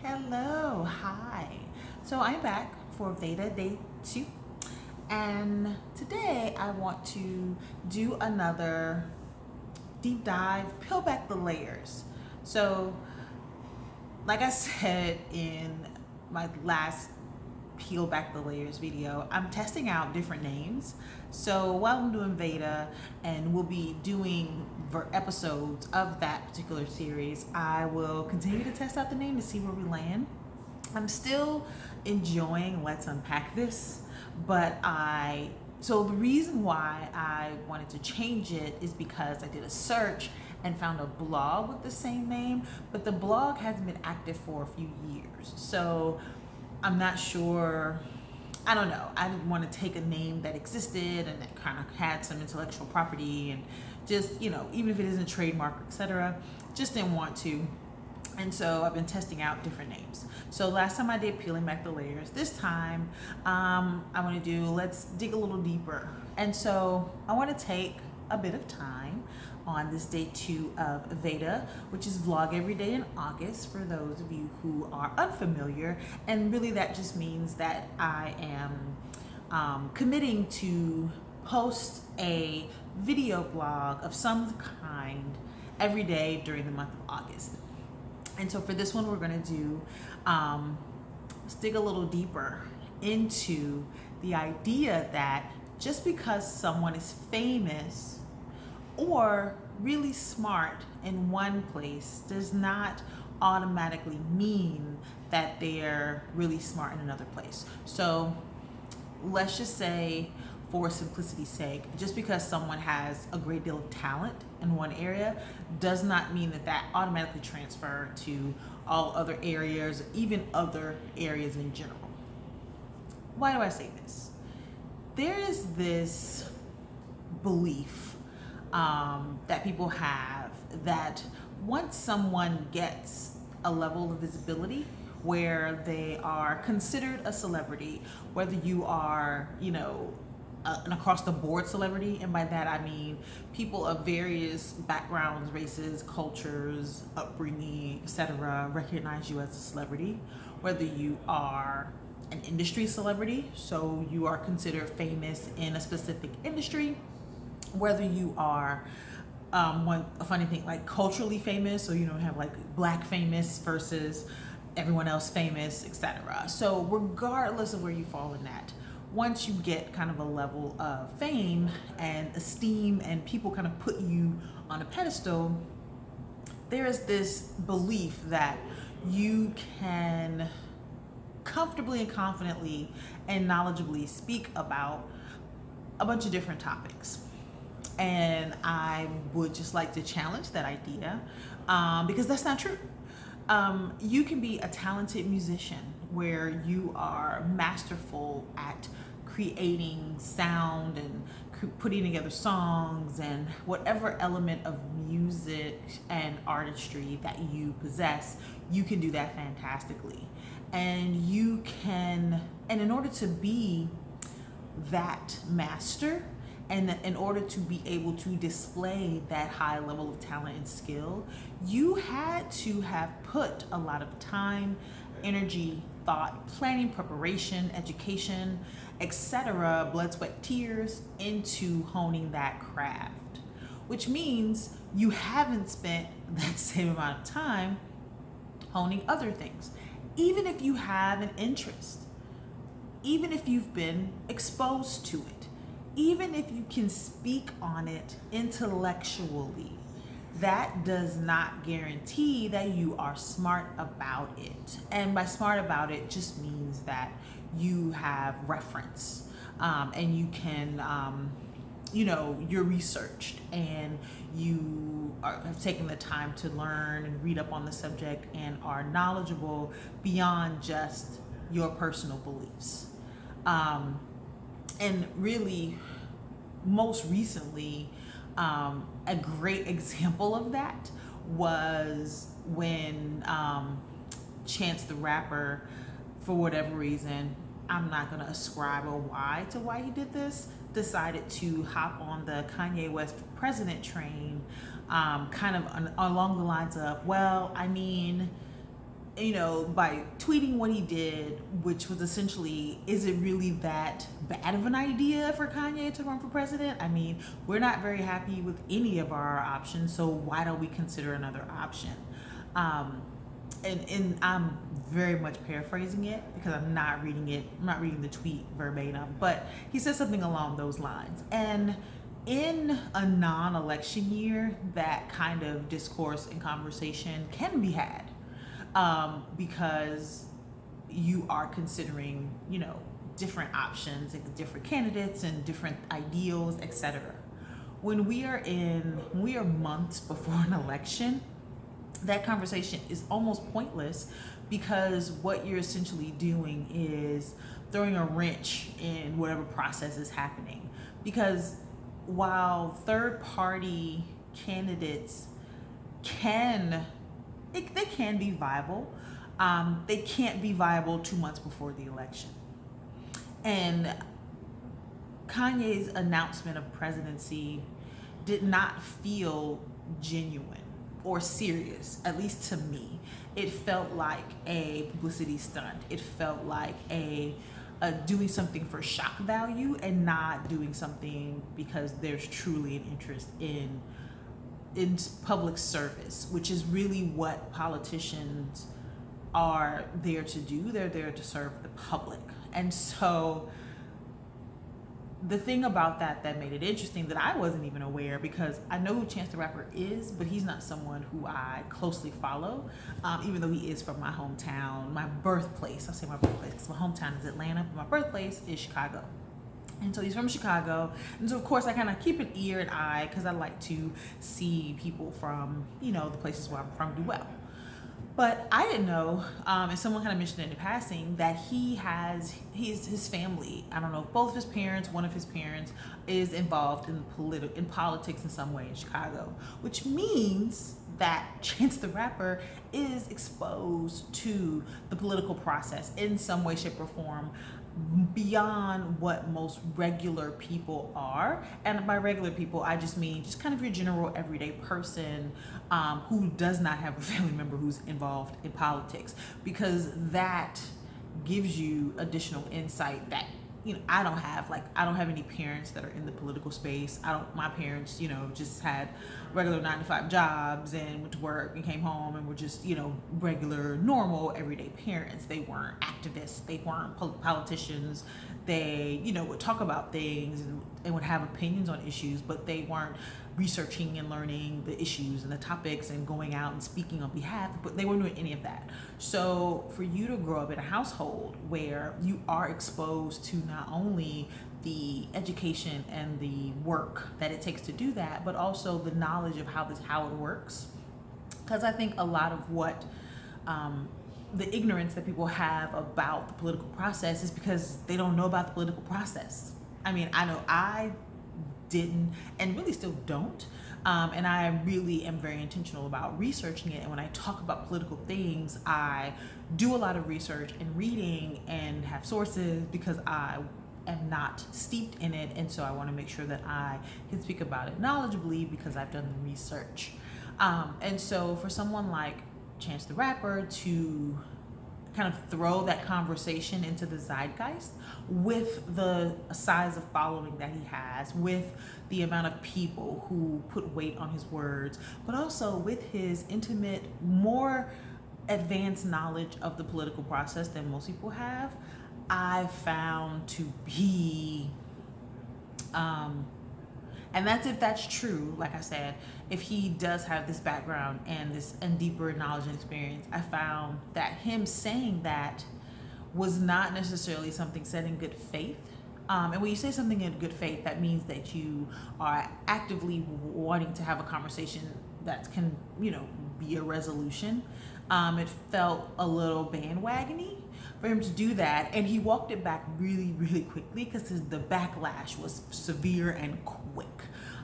Hello, hi. So I'm back for VEDA Day 2, and today I want to do another deep dive, peel back the layers. So, like I said in my last peel back the layers video, I'm testing out different names. So while I'm doing VEDA and we'll be doing episodes of that particular series, I will continue to test out the name to see where we land. I'm still enjoying Let's Unpack This, but so the reason why I wanted to change it is because I did a search and found a blog with the same name, but the blog hasn't been active for a few years. So I'm not sure. I don't know. I didn't want to take a name that existed and that kind of had some intellectual property and just, even if it isn't trademark, etc., just didn't want to. And so I've been testing out different names. So last time I did peeling back the layers. This time I want to do let's dig a little deeper. And so I want to take a bit of time on this day 2 of VEDA, which is vlog every day in August for those of you who are unfamiliar. And really that just means that I am committing to post a video blog of some kind every day during the month of August. And so for this one, we're going to do, let's dig a little deeper into the idea that just because someone is famous or really smart in one place does not automatically mean that they're really smart in another place. So let's just say, for simplicity's sake, just because someone has a great deal of talent in one area does not mean that that automatically transfer to all other areas, even other areas in general. Why do I say this? There is this belief that people have that once someone gets a level of visibility where they are considered a celebrity, whether you are, an across the board celebrity, and by that I mean people of various backgrounds, races, cultures, upbringing, etc., recognize you as a celebrity. Whether you are an industry celebrity, so you are considered famous in a specific industry, whether you are a funny thing like culturally famous, so you don't have like black famous versus everyone else famous, etc. So regardless of where you fall in that, once you get kind of a level of fame and esteem and people kind of put you on a pedestal, there is this belief that you can comfortably and confidently and knowledgeably speak about a bunch of different topics. And I would just like to challenge that idea because that's not true. You can be a talented musician where you are masterful at creating sound and putting together songs and whatever element of music and artistry that you possess, you can do that fantastically. And in order to be that master, and in order to be able to display that high level of talent and skill, you had to have put a lot of time, energy, thought, planning, preparation, education, etc., blood, sweat, tears into honing that craft. Which means you haven't spent that same amount of time honing other things. Even if you have an interest, even if you've been exposed to it, even if you can speak on it intellectually, that does not guarantee that you are smart about it. And by smart about it just means that you have reference and you can, you're researched and you have taken the time to learn and read up on the subject and are knowledgeable beyond just your personal beliefs. And really, most recently, a great example of that was when Chance the Rapper, for whatever reason, I'm not going to ascribe a why to why he did this, decided to hop on the Kanye West president train, kind of along the lines of, well, I mean, by tweeting what he did, which was essentially, is it really that bad of an idea for Kanye to run for president? I mean, we're not very happy with any of our options, so why don't we consider another option? And I'm very much paraphrasing it because I'm not reading the tweet verbatim, but he said something along those lines. And in a non-election year, that kind of discourse and conversation can be had, because you are considering, different options and different candidates and different ideals, etc. When we are months before an election, that conversation is almost pointless, because what you're essentially doing is throwing a wrench in whatever process is happening. Because while third-party candidates can be viable, they can't be viable 2 months before the election. And Kanye's announcement of presidency did not feel genuine or serious, at least to me. It felt like a publicity stunt. It felt like a doing something for shock value and not doing something because there's truly an interest in public service, which is really what politicians are there to do. They're there to serve the public. And so the thing about that made it interesting, that I wasn't even aware, because I know who Chance the Rapper is, but he's not someone who I closely follow, even though he is from my hometown, my birthplace. I'll say my birthplace because my hometown is Atlanta, but my birthplace is Chicago. And so he's from Chicago. And so, of course, I kind of keep an ear and eye, because I like to see people from, the places where I'm from do well. But I didn't know, and someone kind of mentioned it in passing, that his family, I don't know if both of his parents, one of his parents is involved in politics in some way in Chicago, which means that Chance the Rapper is exposed to the political process in some way, shape, or form, beyond what most regular people are. And by regular people, I just mean just kind of your general everyday person, who does not have a family member who's involved in politics, because that gives you additional insight that I don't have. Like, I don't have any parents that are in the political space. My parents, just had regular 9-to-5 jobs and went to work and came home and were just, regular, normal, everyday parents. They weren't activists. They weren't politicians. They, would talk about things and would have opinions on issues, but they weren't researching and learning the issues and the topics and going out and speaking on behalf, but they weren't doing any of that. So for you to grow up in a household where you are exposed to not only the education and the work that it takes to do that, but also the knowledge of how it works. Because I think a lot of what the ignorance that people have about the political process is because they don't know about the political process. I mean, I know I didn't, and really still don't, and I really am very intentional about researching it. And when I talk about political things, I do a lot of research and reading and have sources, because I am not steeped in it, and so I want to make sure that I can speak about it knowledgeably because I've done the research. And so for someone like Chance the Rapper to kind of throw that conversation into the zeitgeist with the size of following that he has, with the amount of people who put weight on his words, but also with his intimate, more advanced knowledge of the political process than most people have, I found to be, and that's if that's true. Like I said, if he does have this background and deeper knowledge and experience, I found that him saying that was not necessarily something said in good faith. And when you say something in good faith, that means that you are actively wanting to have a conversation that can, be a resolution. It felt a little bandwagony for him to do that, and he walked it back really, really quickly because the backlash was severe and quick.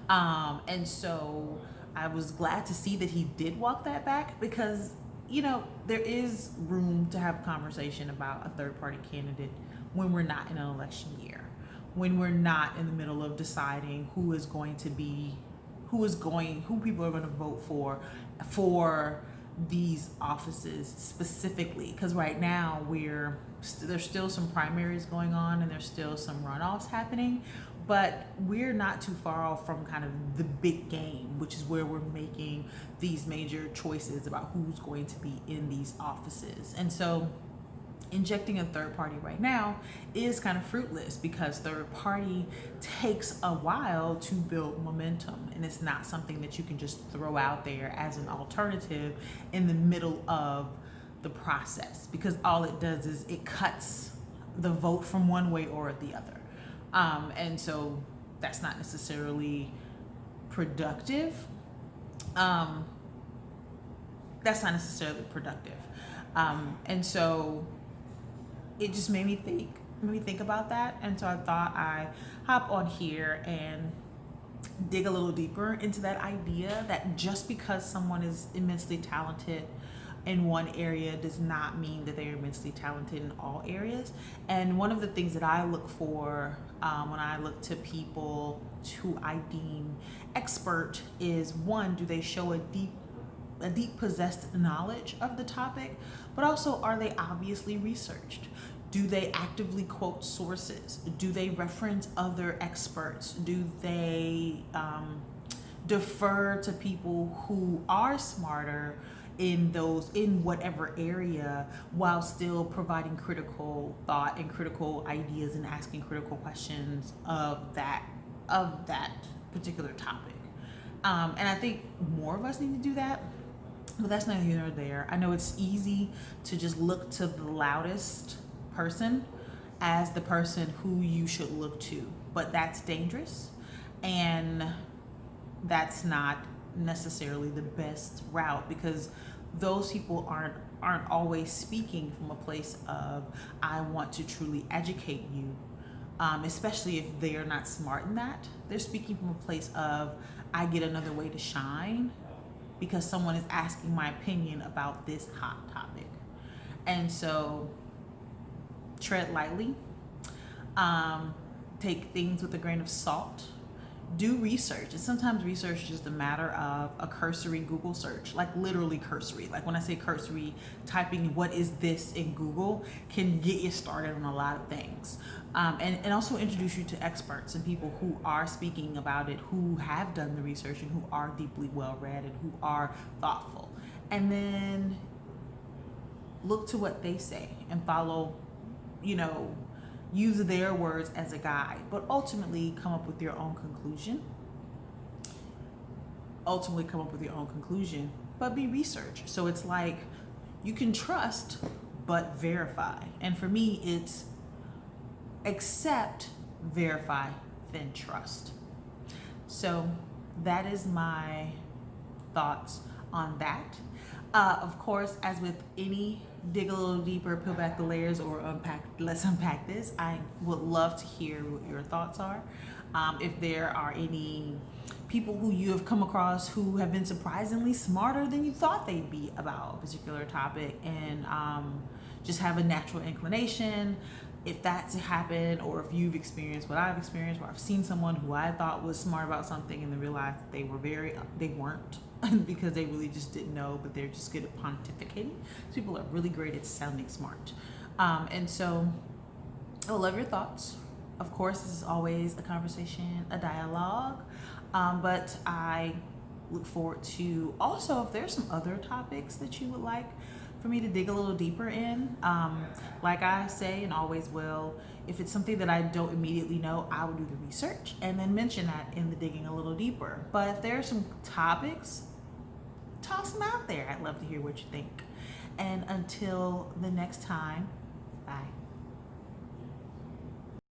And so I was glad to see that he did walk that back, because there is room to have a conversation about a third-party candidate when we're not in an election year, when we're not in the middle of deciding who people are going to vote for these offices specifically, because right now there's still some primaries going on and there's still some runoffs happening, but we're not too far off from kind of the big game, which is where we're making these major choices about who's going to be in these offices. And so injecting a third party right now is kind of fruitless, because third party takes a while to build momentum, and it's not something that you can just throw out there as an alternative in the middle of the process, because all it does is it cuts the vote from one way or the other. And so that's not necessarily productive. And so it just made me think about that. And so I thought I'd hop on here and dig a little deeper into that idea that just because someone is immensely talented in one area does not mean that they are immensely talented in all areas. And one of the things that I look for when I look to people who I deem expert is, one, do they show a deep possessed knowledge of the topic, but also, are they obviously researched? Do they actively quote sources? Do they reference other experts? Do they defer to people who are smarter in whatever area, while still providing critical thought and critical ideas and asking critical questions of that particular topic? And I think more of us need to do that. But that's neither here nor there. I know it's easy to just look to the loudest person as the person who you should look to, but that's dangerous, and that's not necessarily the best route, because those people aren't always speaking from a place of, I want to truly educate you, especially if they're not smart in that. They're speaking from a place of, I get another way to shine because someone is asking my opinion about this hot topic. And so tread lightly, take things with a grain of salt, do research. And sometimes research is just a matter of a cursory Google search, like literally cursory. Like when I say cursory, typing what is this in Google can get you started on a lot of things. And also introduce you to experts and people who are speaking about it, who have done the research and who are deeply well-read and who are thoughtful. And then look to what they say and follow, use their words as a guide, but ultimately come up with your own conclusion. But be researched. So it's like, you can trust, but verify. And for me, it's accept, verify, then trust. So that is my thoughts on that. Of course, as with any dig a little deeper, peel back the layers, or let's unpack this, I would love to hear what your thoughts are. If there are any people who you have come across who have been surprisingly smarter than you thought they'd be about a particular topic, and just have a natural inclination, if that's happened, or if you've experienced what I've experienced, where I've seen someone who I thought was smart about something and then realized they weren't, because they really just didn't know, but they're just good at pontificating. People are really great at sounding smart. And so I love your thoughts. Of course, this is always a conversation, a dialogue, but I look forward to also, if there's some other topics that you would like for me to dig a little deeper in. Like I say, and always will, if it's something that I don't immediately know, I will do the research and then mention that in the digging a little deeper. But if there are some topics, toss them out there. I'd love to hear what you think. And until the next time, bye.